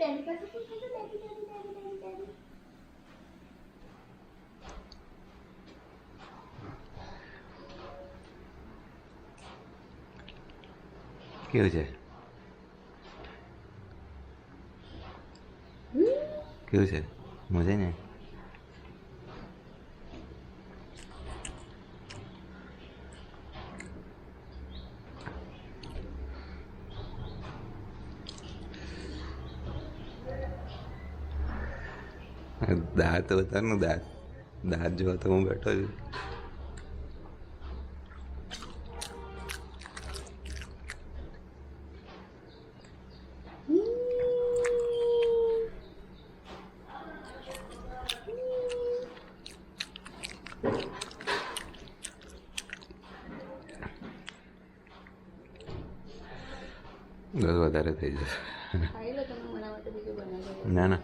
Daddy પાસે પૂછો તો daddy daddy daddy daddy daddy. કેવું છે? કેવું છે? મજા ને? દાંત બતાવનું દાંત દાંત જોવા તો હું બેઠો છું. બસ વધારે થઈ જશે. ખાઈ લો તમે, મારા માટે બીજું બનાવજો. ના ના,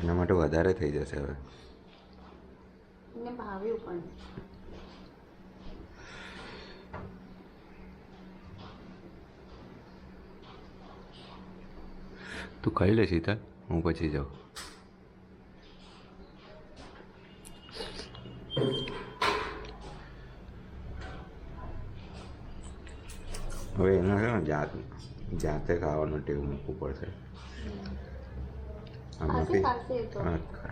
એના માટે વધારે થઈ જશે હવે. એને ભાવ્યું પણ. તું ખાઈ લે શીતલ, હું પછી જાઉં. હવે એને છે ને જાતે ખાવાનું ટેવ મૂકવું પડશે. આમાંથી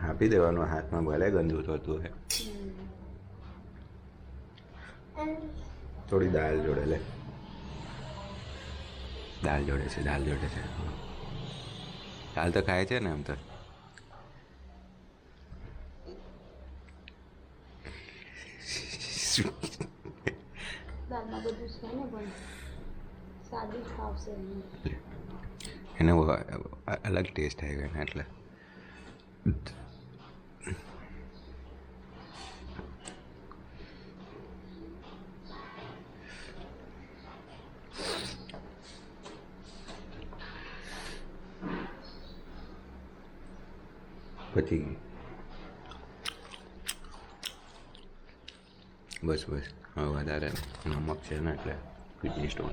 આપી દેવાનું હાથમાં, ભલે ગંદુ થતું હોય. થોડી દાળ જોડે લે, દાળ જોડે છે, દાળ જોડે છે. દાળ તો ખાય છે ને આમ તો. દાળમાં બધું છે ને, પણ સાદું જ ખાવશે એને અલગ ટેસ્ટ આવી ગયો ને એટલે. પછી બસ બસ, હવે વધારે નમક છે ને એટલે કિડની સ્ટોન.